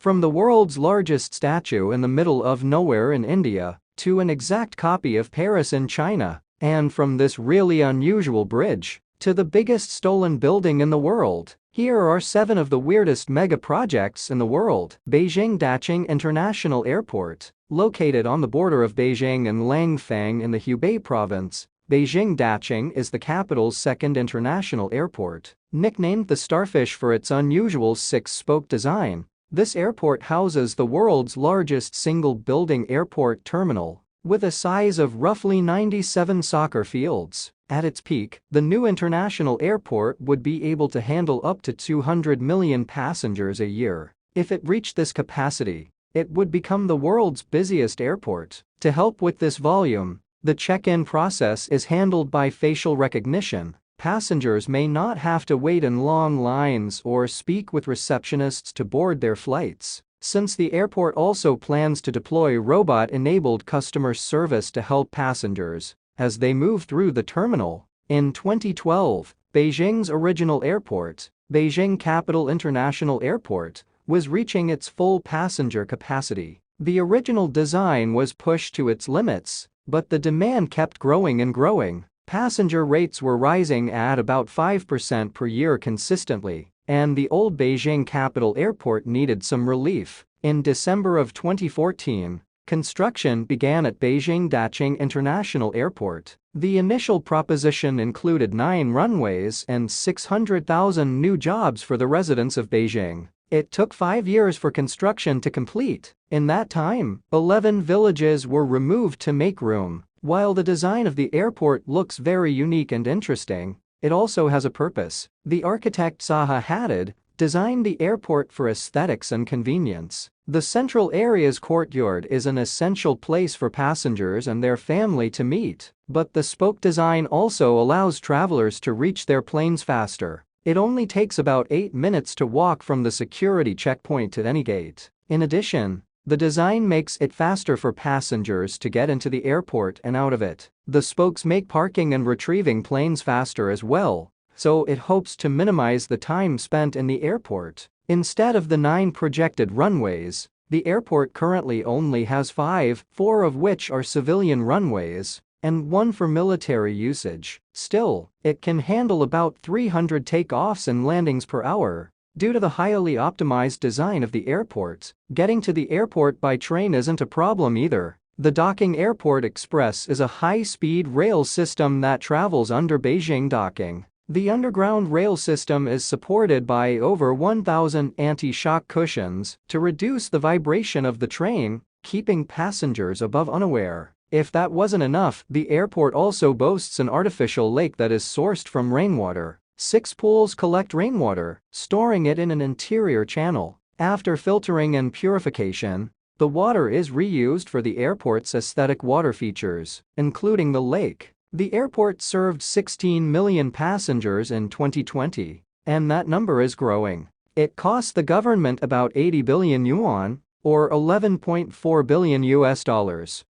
From the world's largest statue in the middle of nowhere in India, to an exact copy of Paris in China, and from this really unusual bridge, to the biggest stolen building in the world, here are 7 of the weirdest mega projects in the world. Beijing Daxing International Airport. Located on the border of Beijing and Langfang in the Hubei province, Beijing Daxing is the capital's second international airport. Nicknamed the Starfish for its unusual 6-spoke design, this airport houses the world's largest single-building airport terminal, with a size of roughly 97 soccer fields. At its peak, the new international airport would be able to handle up to 200 million passengers a year. If it reached this capacity, it would become the world's busiest airport. To help with this volume, the check-in process is handled by facial recognition. Passengers may not have to wait in long lines or speak with receptionists to board their flights, since the airport also plans to deploy robot-enabled customer service to help passengers as they move through the terminal. In 2012, Beijing's original airport, Beijing Capital International Airport, was reaching its full passenger capacity. The original design was pushed to its limits, but the demand kept growing and growing. Passenger rates were rising at about 5% per year consistently, and the old Beijing Capital Airport needed some relief. In December of 2014, construction began at Beijing Daxing International Airport. The initial proposition included 9 runways and 600,000 new jobs for the residents of Beijing. It took 5 years for construction to complete. In that time, 11 villages were removed to make room. While the design of the airport looks very unique and interesting, it also has a purpose. The architect Zaha Hadid designed the airport for aesthetics and convenience. The central area's courtyard is an essential place for passengers and their family to meet, but the spoke design also allows travelers to reach their planes faster. It only takes about 8 minutes to walk from the security checkpoint to any gate. In addition, the design makes it faster for passengers to get into the airport and out of it. The spokes make parking and retrieving planes faster as well, so it hopes to minimize the time spent in the airport. Instead of the 9 projected runways, the airport currently only has 5, 4 of which are civilian runways, and 1 for military usage. Still, it can handle about 300 takeoffs and landings per hour. Due to the highly optimized design of the airport, getting to the airport by train isn't a problem either. The Daxing Airport Express is a high-speed rail system that travels under Beijing Daxing. The underground rail system is supported by over 1,000 anti-shock cushions to reduce the vibration of the train, keeping passengers above unaware. If that wasn't enough, the airport also boasts an artificial lake that is sourced from rainwater. 6 pools collect rainwater, storing it in an interior channel. After filtering and purification, the water is reused for the airport's aesthetic water features, including the lake. The airport served 16 million passengers in 2020, and that number is growing. It cost the government about 80 billion yuan, or $11.4 billion.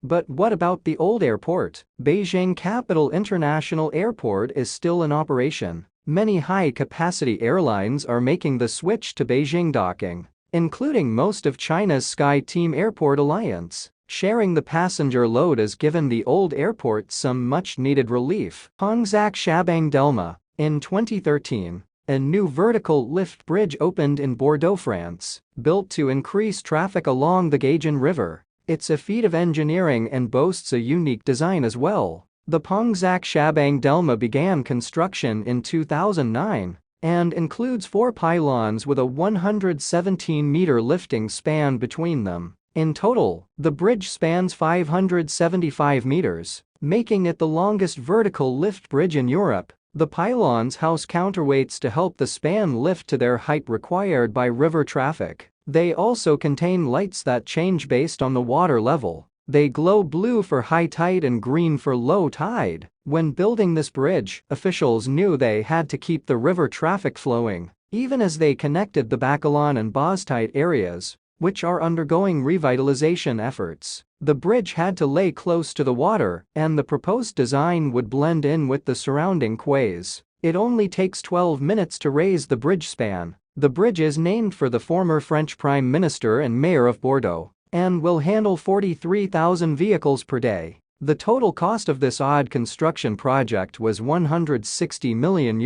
But what about the old airport? Beijing Capital International Airport is still in operation. Many high-capacity airlines are making the switch to Beijing Daxing, including most of China's SkyTeam Airport Alliance. Sharing the passenger load has given the old airport some much-needed relief. Hongzhou Shabang Delma. In 2013, a new vertical lift bridge opened in Bordeaux, France, built to increase traffic along the Gaijin River. It's a feat of engineering and boasts a unique design as well. The Hongzhou Shabang Delma began construction in 2009 and includes 4 pylons with a 117-meter lifting span between them. In total, the bridge spans 575 meters, making it the longest vertical lift bridge in Europe. The pylons house counterweights to help the span lift to their height required by river traffic. They also contain lights that change based on the water level. They glow blue for high tide and green for low tide. When building this bridge, officials knew they had to keep the river traffic flowing, even as they connected the Bakalan and Boztite areas, which are undergoing revitalization efforts. The bridge had to lay close to the water, and the proposed design would blend in with the surrounding quays. It only takes 12 minutes to raise the bridge span. The bridge is named for the former French Prime Minister and Mayor of Bordeaux and will handle 43,000 vehicles per day. The total cost of this odd construction project was €160 million,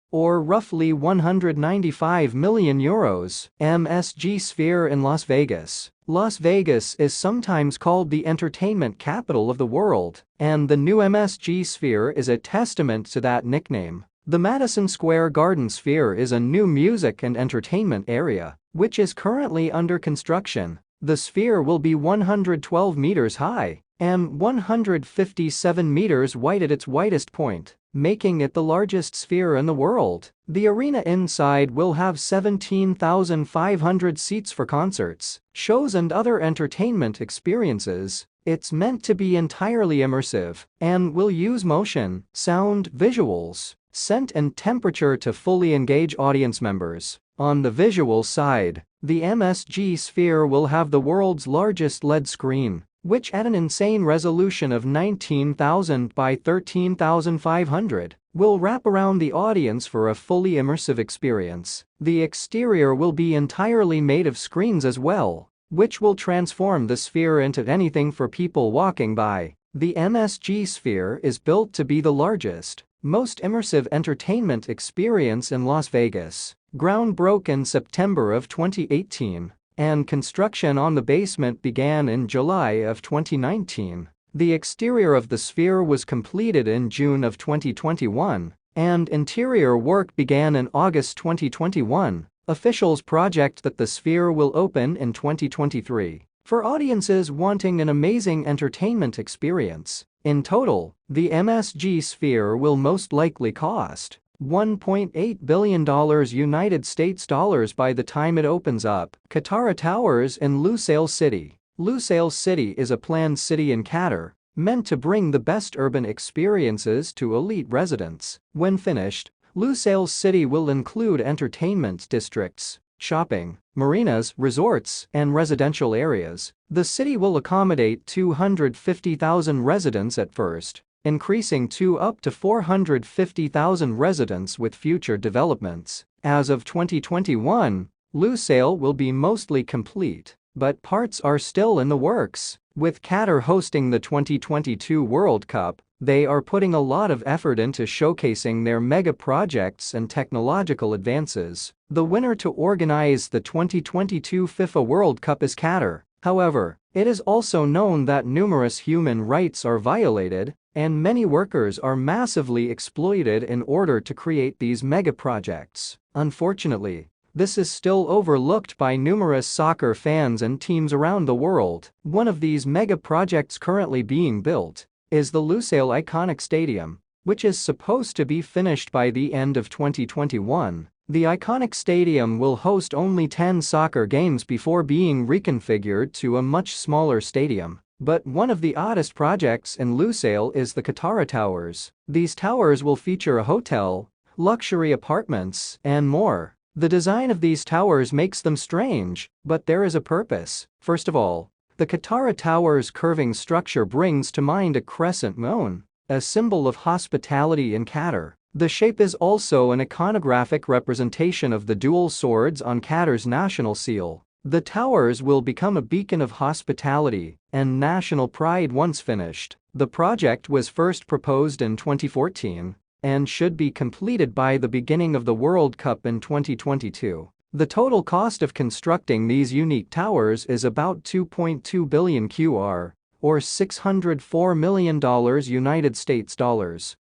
or roughly €195 million. MSG Sphere in Las Vegas. Las Vegas is sometimes called the entertainment capital of the world, and the new MSG Sphere is a testament to that nickname. The Madison Square Garden Sphere is a new music and entertainment area, which is currently under construction. The sphere will be 112 meters high and 157 meters wide at its widest point, making it the largest sphere in the world. The arena inside will have 17,500 seats for concerts, shows and other entertainment experiences. It's meant to be entirely immersive and will use motion, sound, visuals, scent and temperature to fully engage audience members. On the visual side, the MSG Sphere will have the world's largest LED screen, which at an insane resolution of 19,000 by 13,500, will wrap around the audience for a fully immersive experience. The exterior will be entirely made of screens as well, which will transform the sphere into anything for people walking by. The MSG Sphere is built to be the largest, most immersive entertainment experience in Las Vegas. Ground broke in September of 2018, and construction on the basement began in July of 2019. The exterior of the sphere was completed in June of 2021, and interior work began in August 2021. Officials project that the sphere will open in 2023. For audiences wanting an amazing entertainment experience, in total, the MSG Sphere will most likely cost $1.8 billion United States dollars by the time it opens up. Katara Towers in Lusail City. Lusail City is a planned city in Qatar, meant to bring the best urban experiences to elite residents. When finished, Lusail City will include entertainment districts, shopping, marinas, resorts, and residential areas. The city will accommodate 250,000 residents at first, increasing to up to 450,000 residents with future developments. As of 2021, Lusail will be mostly complete, but parts are still in the works. With Qatar hosting the 2022 World Cup, they are putting a lot of effort into showcasing their mega projects and technological advances. The winner to organize the 2022 FIFA World Cup is Qatar. However, it is also known that numerous human rights are violated, and many workers are massively exploited in order to create these mega projects. Unfortunately, this is still overlooked by numerous soccer fans and teams around the world. One of these mega projects currently being built is the Lusail Iconic Stadium, which is supposed to be finished by the end of 2021. The iconic stadium will host only 10 soccer games before being reconfigured to a much smaller stadium. But one of the oddest projects in Lusail is the Katara Towers. These towers will feature a hotel, luxury apartments, and more. The design of these towers makes them strange, but there is a purpose. First of all, the Katara Towers' curving structure brings to mind a crescent moon, a symbol of hospitality in Qatar. The shape is also an iconographic representation of the dual swords on Qatar's national seal. The towers will become a beacon of hospitality and national pride once finished. The project was first proposed in 2014 and should be completed by the beginning of the World Cup in 2022. The total cost of constructing these unique towers is about $2.2 billion QR, or $604 million United States dollars.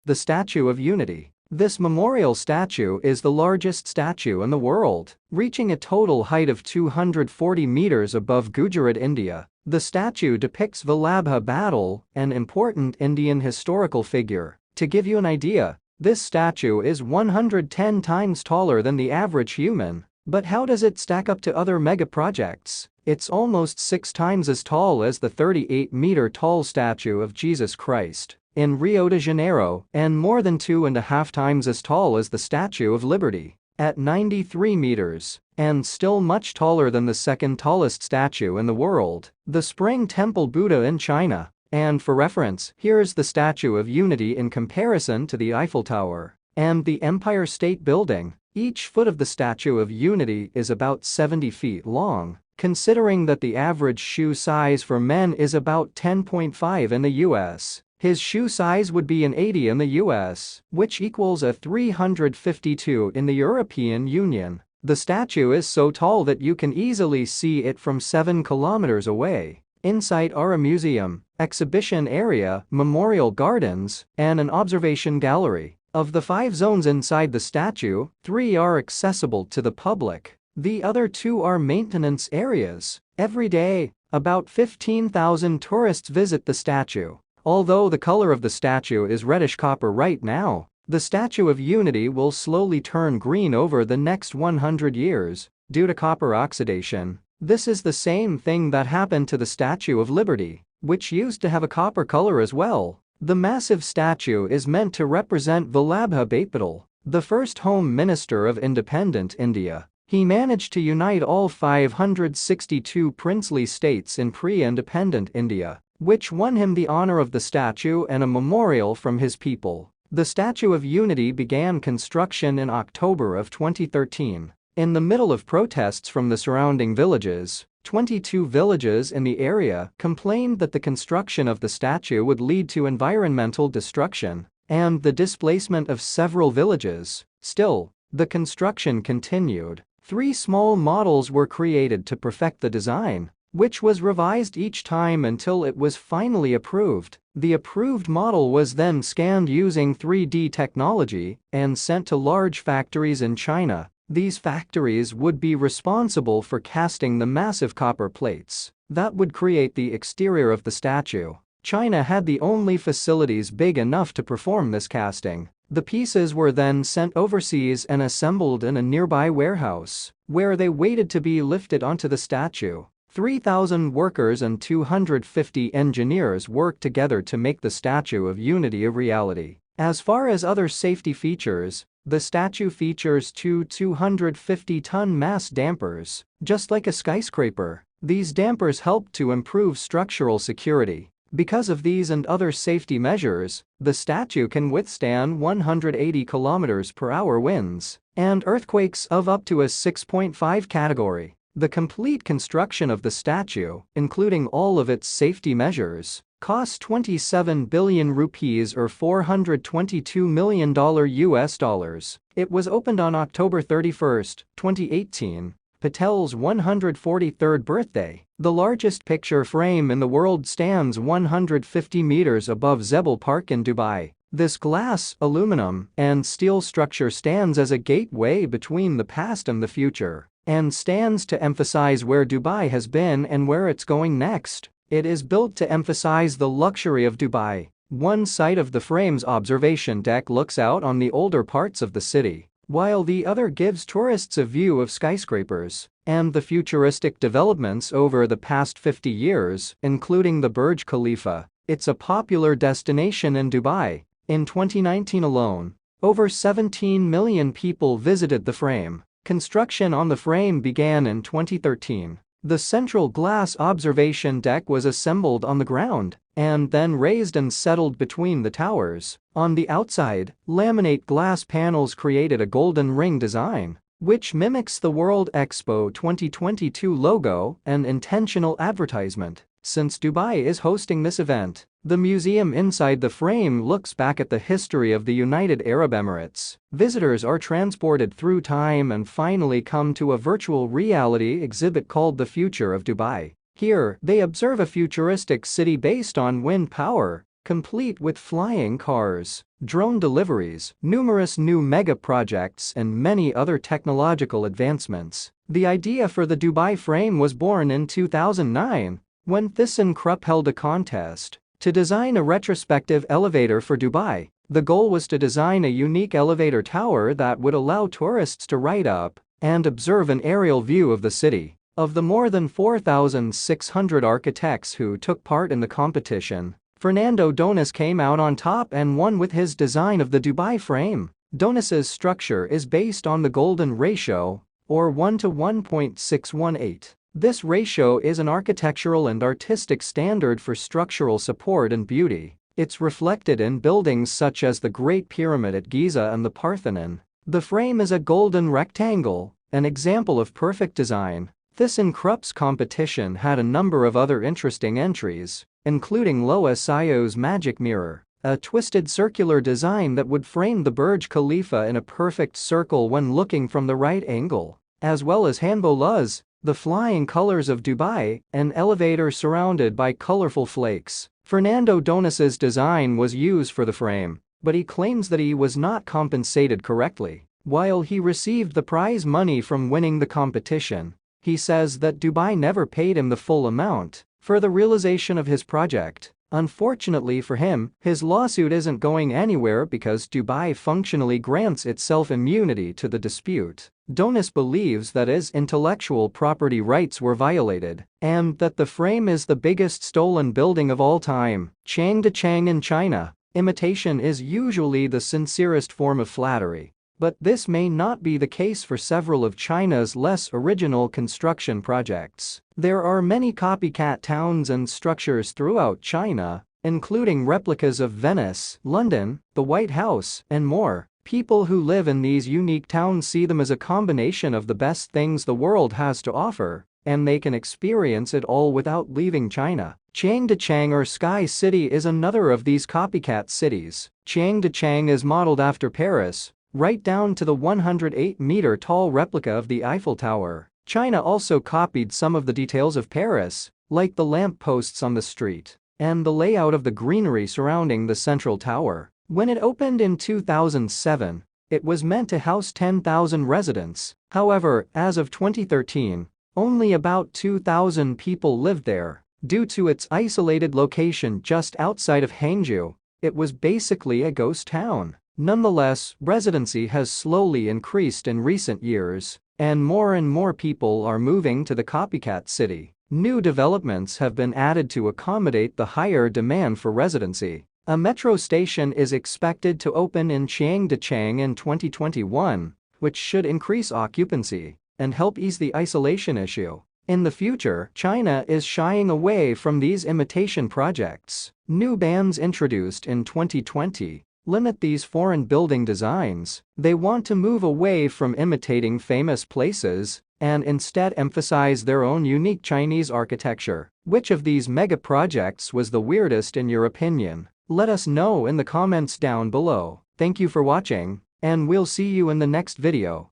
The Statue of Unity. This memorial statue is the largest statue in the world, reaching a total height of 240 meters above Gujarat, India. The statue depicts Vallabha Battle, an important Indian historical figure. To give you an idea, this statue is 110 times taller than the average human. But how does it stack up to other mega projects? It's almost 6 times as tall as the 38-meter-tall statue of Jesus Christ in Rio de Janeiro, and more than 2.5 times as tall as the Statue of Liberty at 93 meters, and still much taller than the second tallest statue in the world, the Spring Temple Buddha in China. And for reference, here's the Statue of Unity in comparison to the Eiffel Tower and the Empire State Building. Each foot of the Statue of Unity is about 70 feet long, considering that the average shoe size for men is about 10.5 in the US. His shoe size would be an 80 in the US, which equals a 352 in the European Union. The statue is so tall that you can easily see it from 7 kilometers away. Inside are a museum, exhibition area, memorial gardens, and an observation gallery. Of the 5 zones inside the statue, 3 are accessible to the public. The other 2 are maintenance areas. Every day, about 15,000 tourists visit the statue. Although the color of the statue is reddish copper right now, the Statue of Unity will slowly turn green over the next 100 years due to copper oxidation. This is the same thing that happened to the Statue of Liberty, which used to have a copper color as well. The massive statue is meant to represent Vallabha Patel, the first Home Minister of independent India. He managed to unite all 562 princely states in pre-independent India, which won him the honor of the statue and a memorial from his people. The Statue of Unity began construction in October of 2013. In the middle of protests from the surrounding villages, 22 villages in the area complained that the construction of the statue would lead to environmental destruction and the displacement of several villages. Still, the construction continued. 3 small models were created to perfect the design, which was revised each time until it was finally approved. The approved model was then scanned using 3D technology and sent to large factories in China. These factories would be responsible for casting the massive copper plates that would create the exterior of the statue. China had the only facilities big enough to perform this casting. The pieces were then sent overseas and assembled in a nearby warehouse, where they waited to be lifted onto the statue. 3,000 workers and 250 engineers worked together to make the Statue of Unity a reality. As far as other safety features, the statue features 2 250-ton mass dampers, just like a skyscraper. These dampers help to improve structural security. Because of these and other safety measures, the statue can withstand 180 km/h winds and earthquakes of up to a 6.5 category. The complete construction of the statue, including all of its safety measures, cost 27 billion rupees or $422 million US. It was opened on October 31, 2018, Patel's 143rd birthday. The largest picture frame in the world stands 150 meters above Zebel Park in Dubai. This glass, aluminum, and steel structure stands as a gateway between the past and the future, and stands to emphasize where Dubai has been and where it's going next. It is built to emphasize the luxury of Dubai. One side of the frame's observation deck looks out on the older parts of the city, while the other gives tourists a view of skyscrapers and the futuristic developments over the past 50 years, including the Burj Khalifa. It's a popular destination in Dubai. In 2019 alone, over 17 million people visited the frame. Construction on the frame began in 2013. The central glass observation deck was assembled on the ground and then raised and settled between the towers. On the outside, laminate glass panels created a golden ring design, which mimics the World Expo 2022 logo, an intentional advertisement. Since Dubai is hosting this event, the museum inside the frame looks back at the history of the United Arab Emirates. Visitors are transported through time and finally come to a virtual reality exhibit called The Future of Dubai. Here, they observe a futuristic city based on wind power, complete with flying cars, drone deliveries, numerous new mega projects, and many other technological advancements. The idea for the Dubai frame was born in 2009, when ThyssenKrupp held a contest to design a retrospective elevator for Dubai. The goal was to design a unique elevator tower that would allow tourists to ride up and observe an aerial view of the city. Of the more than 4,600 architects who took part in the competition, Fernando Donis came out on top and won with his design of the Dubai frame. Donis's structure is based on the golden ratio, or 1 to 1.618. This ratio is an architectural and artistic standard for structural support and beauty. It's reflected in buildings such as the Great Pyramid at Giza and the Parthenon. The frame is a golden rectangle, an example of perfect design. ThyssenKrupp's competition had a number of other interesting entries, including Loa Sio's magic mirror, a twisted circular design that would frame the Burj Khalifa in a perfect circle when looking from the right angle, as well as Hanboluz, the flying colors of Dubai, an elevator surrounded by colorful flakes. Fernando Donis's design was used for the frame, but he claims that he was not compensated correctly. While he received the prize money from winning the competition, he says that Dubai never paid him the full amount for the realization of his project. Unfortunately for him, his lawsuit isn't going anywhere because Dubai functionally grants itself immunity to the dispute. Donis believes that his intellectual property rights were violated and that the frame is the biggest stolen building of all time. Changdechang in China. Imitation is usually the sincerest form of flattery, but this may not be the case for several of China's less original construction projects. There are many copycat towns and structures throughout China, including replicas of Venice, London, the White House, and more. People who live in these unique towns see them as a combination of the best things the world has to offer, and they can experience it all without leaving China. Changdechang or Sky City is another of these copycat cities. Changdechang is modeled after Paris, right down to the 108-meter-tall replica of the Eiffel Tower. China also copied some of the details of Paris, like the lamp posts on the street and the layout of the greenery surrounding the central tower. When it opened in 2007, it was meant to house 10,000 residents. However, as of 2013, only about 2,000 people lived there. Due to its isolated location just outside of Hangzhou, it was basically a ghost town. Nonetheless, residency has slowly increased in recent years, and more people are moving to the copycat city. New developments have been added to accommodate the higher demand for residency. A metro station is expected to open in Changdechang in 2021, which should increase occupancy and help ease the isolation issue. In the future, China is shying away from these imitation projects. New bans introduced in 2020 limit these foreign building designs. They want to move away from imitating famous places and instead emphasize their own unique Chinese architecture. Which of these mega projects was the weirdest in your opinion? Let us know in the comments down below. Thank you for watching, and we'll see you in the next video.